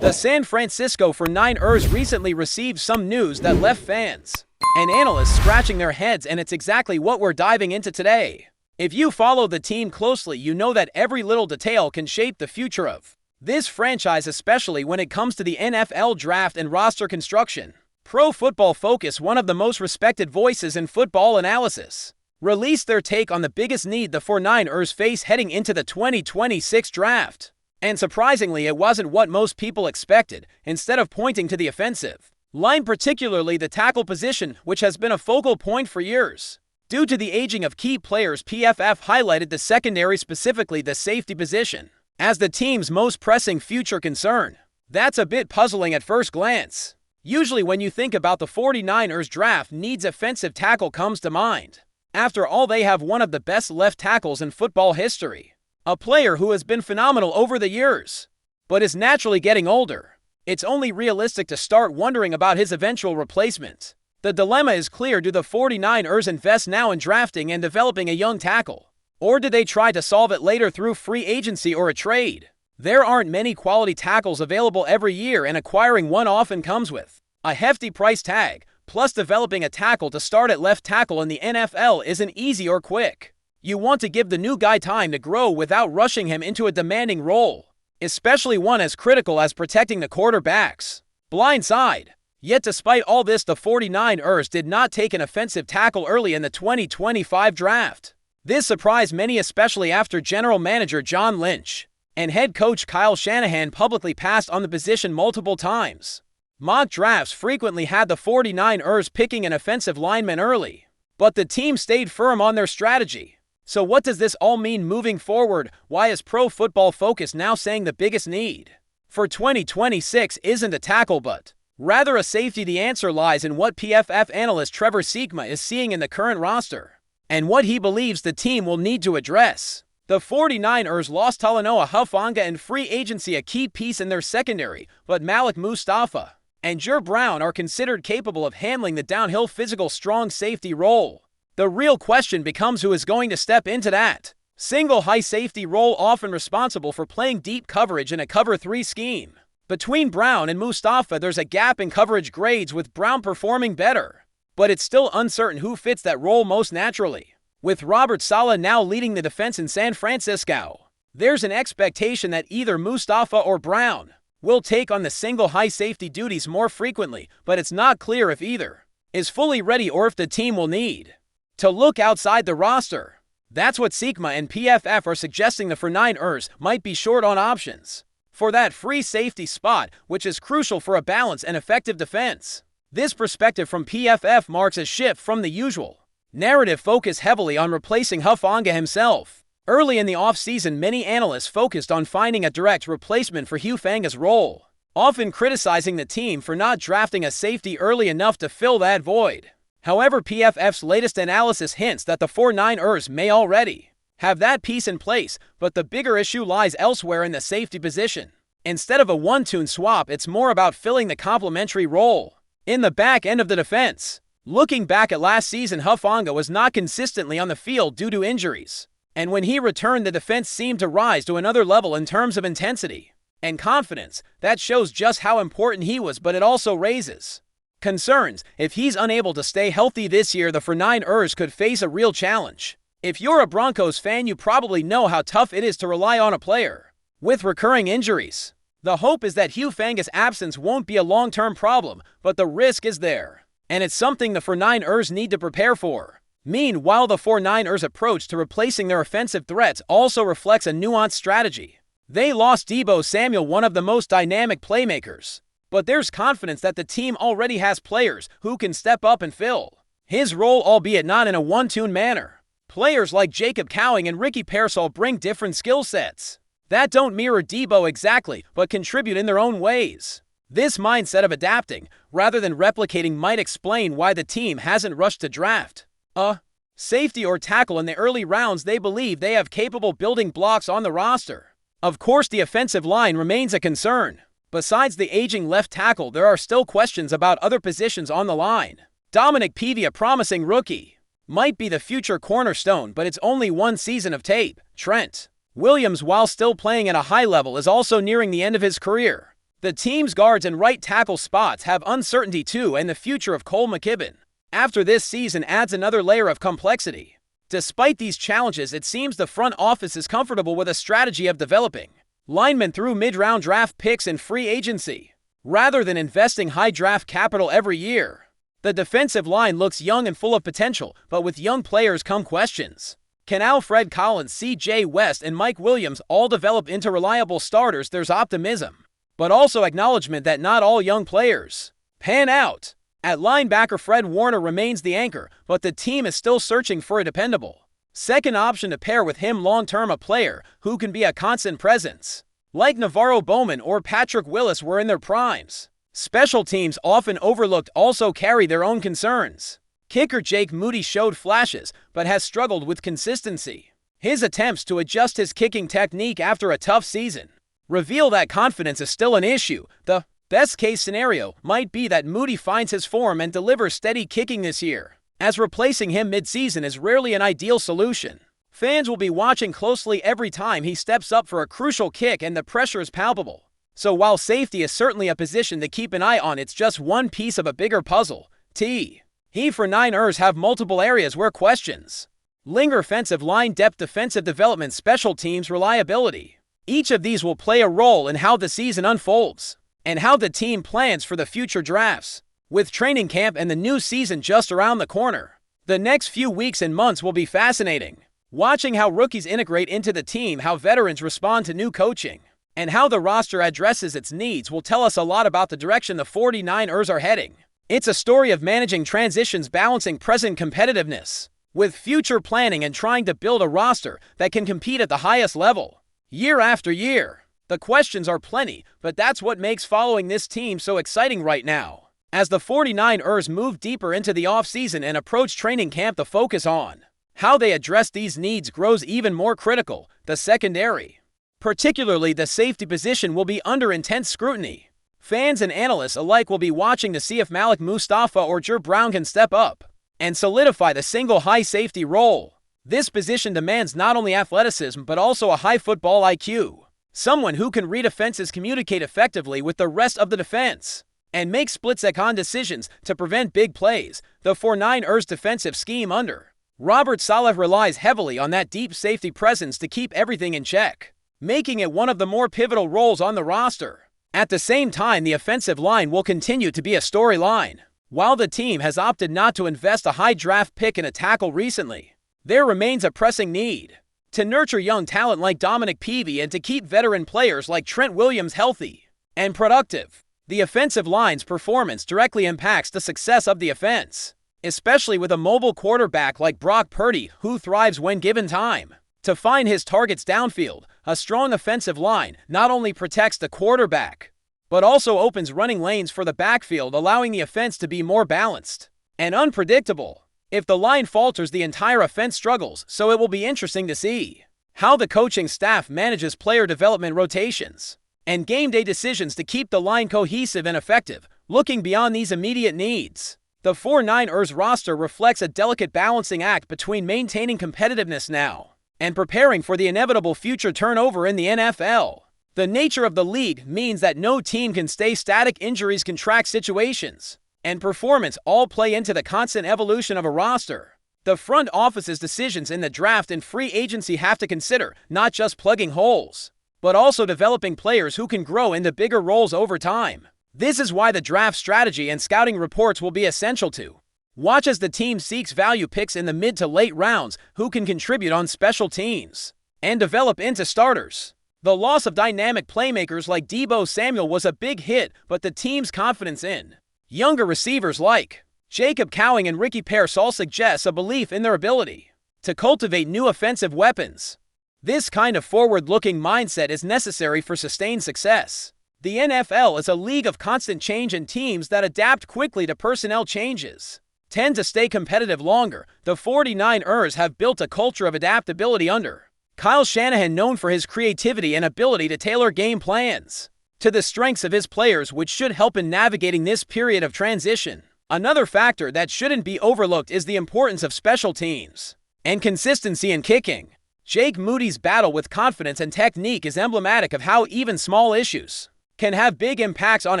The San Francisco 49ers recently received some news that left fans and analysts scratching their heads, and it's exactly what we're diving into today. If you follow the team closely, you know that every little detail can shape the future of this franchise, especially when it comes to the NFL draft and roster construction. Pro Football Focus, one of the most respected voices in football analysis, released their take on the biggest need the 49ers face heading into the 2026 draft. And surprisingly, it wasn't what most people expected. Instead of pointing to the offensive line, particularly the tackle position, which has been a focal point for years, due to the aging of key players, PFF highlighted the secondary, specifically the safety position, as the team's most pressing future concern. That's a bit puzzling at first glance. Usually when you think about the 49ers draft needs, offensive tackle comes to mind. After all, they have one of the best left tackles in football history. A player who has been phenomenal over the years, but is naturally getting older. It's only realistic to start wondering about his eventual replacement. The dilemma is clear: do the 49ers invest now in drafting and developing a young tackle? Or do they try to solve it later through free agency or a trade? There aren't many quality tackles available every year, and acquiring one often comes with a hefty price tag. Plus, developing a tackle to start at left tackle in the NFL isn't easy or quick. You want to give the new guy time to grow without rushing him into a demanding role, especially one as critical as protecting the quarterback's blind side. Yet despite all this, the 49ers did not take an offensive tackle early in the 2025 draft. This surprised many, especially after general manager John Lynch and head coach Kyle Shanahan publicly passed on the position multiple times. Mock drafts frequently had the 49ers picking an offensive lineman early, but the team stayed firm on their strategy. So what does this all mean moving forward? Why is Pro Football Focus now saying the biggest need for 2026 isn't a tackle but rather a safety? The answer lies in what PFF analyst Trevor Sikkema is seeing in the current roster and what he believes the team will need to address. The 49ers lost Talanoa Hufanga in free agency, a key piece in their secondary, but Malik Mustafa and Jure Brown are considered capable of handling the downhill physical strong safety role. The real question becomes who is going to step into that single high safety role, often responsible for playing deep coverage in a cover 3 scheme. Between Brown and Mustafa, there's a gap in coverage grades, with Brown performing better, but it's still uncertain who fits that role most naturally. With Robert Saleh now leading the defense in San Francisco, there's an expectation that either Mustafa or Brown will take on the single high safety duties more frequently, but it's not clear if either is fully ready or if the team will need to look outside the roster. That's what Sikkema and PFF are suggesting. The 49ers might be short on options for that free safety spot, which is crucial for a balanced and effective defense. This perspective from PFF marks a shift from the usual narrative focus heavily on replacing Hufanga himself. Early in the offseason, many analysts focused on finding a direct replacement for Hufanga's role, often criticizing the team for not drafting a safety early enough to fill that void. However, PFF's latest analysis hints that the 49ers may already have that piece in place, but the bigger issue lies elsewhere in the safety position. Instead of a one-tune swap, it's more about filling the complementary role in the back end of the defense. Looking back at last season, Hufanga was not consistently on the field due to injuries, and when he returned, the defense seemed to rise to another level in terms of intensity and confidence. That shows just how important he was, but it also raises concerns. If he's unable to stay healthy this year, the 49ers could face a real challenge. If you're a Broncos fan, you probably know how tough it is to rely on a player with recurring injuries. The hope is that Hufanga's absence won't be a long-term problem, but the risk is there, and it's something the 49ers need to prepare for. Meanwhile, the 49ers' approach to replacing their offensive threats also reflects a nuanced strategy. They lost Deebo Samuel, one of the most dynamic playmakers, but there's confidence that the team already has players who can step up and fill his role, albeit not in a one-tune manner. Players like Jacob Cowing and Ricky Pearsall bring different skill sets that don't mirror Deebo exactly, but contribute in their own ways. This mindset of adapting rather than replicating might explain why the team hasn't rushed to draft a safety or tackle in the early rounds. They believe they have capable building blocks on the roster. Of course, the offensive line remains a concern. Besides the aging left tackle, there are still questions about other positions on the line. Dominic Peavy, a promising rookie, might be the future cornerstone, but it's only one season of tape. Trent Williams, while still playing at a high level, is also nearing the end of his career. The team's guards and right tackle spots have uncertainty too, and the future of Cole McKibben after this season adds another layer of complexity. Despite these challenges, it seems the front office is comfortable with a strategy of developing linemen through mid-round draft picks and free agency, rather than investing high draft capital every year. The defensive line looks young and full of potential, but with young players come questions. Can Alfred Collins, C.J. West, and Mike Williams all develop into reliable starters? There's optimism, but also acknowledgement that not all young players pan out. At linebacker, Fred Warner remains the anchor, but the team is still searching for a dependable second option to pair with him long-term, a player who can be a constant presence, like Navarro Bowman or Patrick Willis were in their primes. Special teams, often overlooked, also carry their own concerns. Kicker Jake Moody showed flashes, but has struggled with consistency. His attempts to adjust his kicking technique after a tough season reveal that confidence is still an issue. The best-case scenario might be that Moody finds his form and delivers steady kicking this year, as replacing him mid-season is rarely an ideal solution. Fans will be watching closely every time he steps up for a crucial kick, and the pressure is palpable. So while safety is certainly a position to keep an eye on, it's just one piece of a bigger puzzle. He for Niners have multiple areas where questions linger: offensive line depth, defensive development, special teams reliability. Each of these will play a role in how the season unfolds and how the team plans for the future drafts. With training camp and the new season just around the corner, the next few weeks and months will be fascinating. Watching how rookies integrate into the team, how veterans respond to new coaching, and how the roster addresses its needs will tell us a lot about the direction the 49ers are heading. It's a story of managing transitions, balancing present competitiveness with future planning, and trying to build a roster that can compete at the highest level year after year. The questions are plenty, but that's what makes following this team so exciting right now. As the 49ers move deeper into the offseason and approach training camp, the focus on how they address these needs grows even more critical. The secondary, particularly the safety position, will be under intense scrutiny. Fans and analysts alike will be watching to see if Malik Mustafa or Jer Brown can step up and solidify the single high safety role. This position demands not only athleticism but also a high football IQ, someone who can read offenses, communicate effectively with the rest of the defense, and make split-second decisions to prevent big plays. The 49ers defensive scheme under Robert Saleh relies heavily on that deep safety presence to keep everything in check, making it one of the more pivotal roles on the roster. At the same time, the offensive line will continue to be a storyline. While the team has opted not to invest a high draft pick in a tackle recently, there remains a pressing need to nurture young talent like Dominic Peavy and to keep veteran players like Trent Williams healthy and productive. The offensive line's performance directly impacts the success of the offense, especially with a mobile quarterback like Brock Purdy, who thrives when given time to find his targets downfield. A strong offensive line not only protects the quarterback, but also opens running lanes for the backfield, allowing the offense to be more balanced and unpredictable. If the line falters, the entire offense struggles, so it will be interesting to see how the coaching staff manages player development, rotations, and game day decisions to keep the line cohesive and effective. Looking beyond these immediate needs, the 49ers roster reflects a delicate balancing act between maintaining competitiveness now and preparing for the inevitable future turnover in the NFL. The nature of the league means that no team can stay static. Injuries, contract situations, and performance all play into the constant evolution of a roster. The front office's decisions in the draft and free agency have to consider not just plugging holes, but also developing players who can grow into bigger roles over time. This is why the draft strategy and scouting reports will be essential to watch as the team seeks value picks in the mid to late rounds who can contribute on special teams and develop into starters. The loss of dynamic playmakers like Deebo Samuel was a big hit, but the team's confidence in younger receivers like Jacob Cowing and Ricky Pearsall suggests a belief in their ability to cultivate new offensive weapons. This kind of forward-looking mindset is necessary for sustained success. The NFL is a league of constant change, and teams that adapt quickly to personnel changes tend to stay competitive longer. The 49ers have built a culture of adaptability under Kyle Shanahan, known for his creativity and ability to tailor game plans to the strengths of his players, which should help in navigating this period of transition. Another factor that shouldn't be overlooked is the importance of special teams and consistency in kicking. Jake Moody's battle with confidence and technique is emblematic of how even small issues can have big impacts on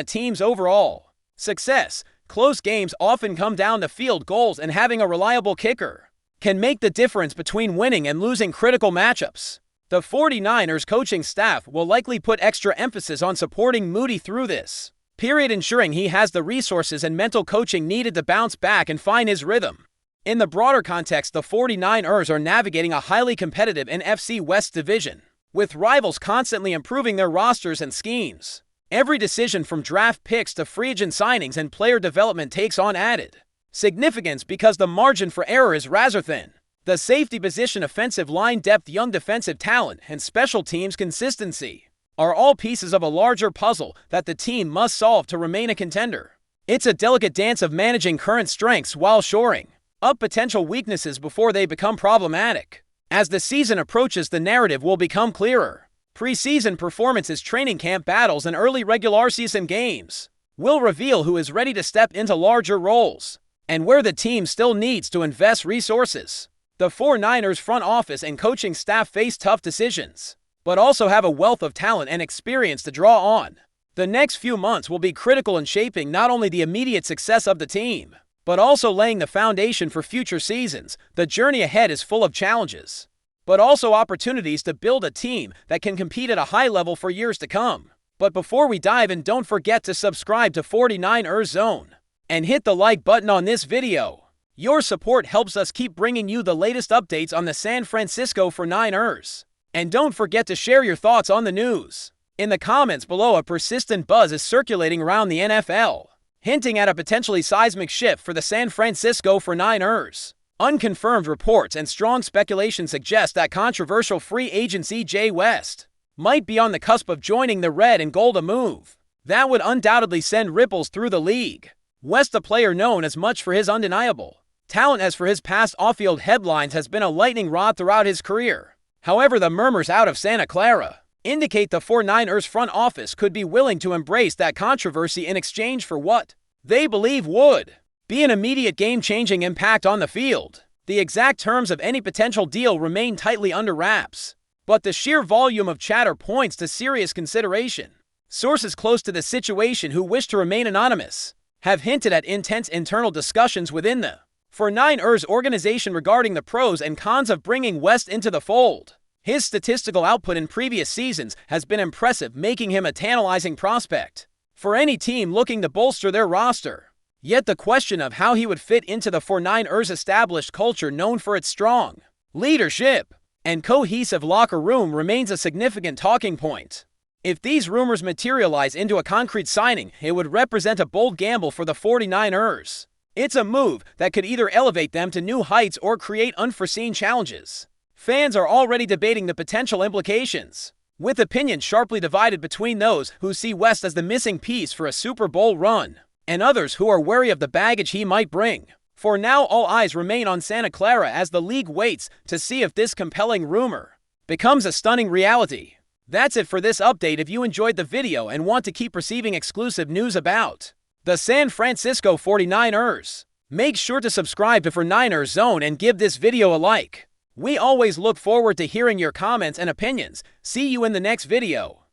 a team's overall success. Close games often come down to field goals, and having a reliable kicker can make the difference between winning and losing critical matchups. The 49ers coaching staff will likely put extra emphasis on supporting Moody through this period, ensuring he has the resources and mental coaching needed to bounce back and find his rhythm. In the broader context, the 49ers are navigating a highly competitive NFC West division, with rivals constantly improving their rosters and schemes. Every decision from draft picks to free agent signings and player development takes on added significance because the margin for error is razor thin. The safety position, offensive line depth, young defensive talent, and special teams consistency are all pieces of a larger puzzle that the team must solve to remain a contender. It's a delicate dance of managing current strengths while shoring up potential weaknesses before they become problematic. As the season approaches, the narrative will become clearer. Preseason performances, training camp battles, and early regular season games will reveal who is ready to step into larger roles and where the team still needs to invest resources. The 49ers front office and coaching staff face tough decisions, but also have a wealth of talent and experience to draw on. The next few months will be critical in shaping not only the immediate success of the team, but also laying the foundation for future seasons. The journey ahead is full of challenges, but also opportunities to build a team that can compete at a high level for years to come. But before we dive in, don't forget to subscribe to 49ers Zone and hit the like button on this video. Your support helps us keep bringing you the latest updates on the San Francisco 49ers. And don't forget to share your thoughts on the news in the comments below. A persistent buzz is circulating around the NFL, hinting at a potentially seismic shift for the San Francisco 49ers. Unconfirmed reports and strong speculation suggest that controversial free agent CJ West might be on the cusp of joining the red and gold, a move that would undoubtedly send ripples through the league. West, a player known as much for his undeniable talent as for his past off-field headlines, has been a lightning rod throughout his career. However, the murmurs out of Santa Clara indicate the 49ers front office could be willing to embrace that controversy in exchange for what they believe would be an immediate game-changing impact on the field. The exact terms of any potential deal remain tightly under wraps, but the sheer volume of chatter points to serious consideration. Sources close to the situation, who wish to remain anonymous, have hinted at intense internal discussions within the 49ers organization regarding the pros and cons of bringing West into the fold. His statistical output in previous seasons has been impressive, making him a tantalizing prospect for any team looking to bolster their roster. Yet the question of how he would fit into the 49ers' established culture, known for its strong leadership and cohesive locker room, remains a significant talking point. If these rumors materialize into a concrete signing, it would represent a bold gamble for the 49ers. It's a move that could either elevate them to new heights or create unforeseen challenges. Fans are already debating the potential implications, with opinions sharply divided between those who see West as the missing piece for a Super Bowl run and others who are wary of the baggage he might bring. For now, all eyes remain on Santa Clara as the league waits to see if this compelling rumor becomes a stunning reality. That's it for this update. If you enjoyed the video and want to keep receiving exclusive news about the San Francisco 49ers, make sure to subscribe to 49ers Zone and give this video a like. We always look forward to hearing your comments and opinions. See you in the next video.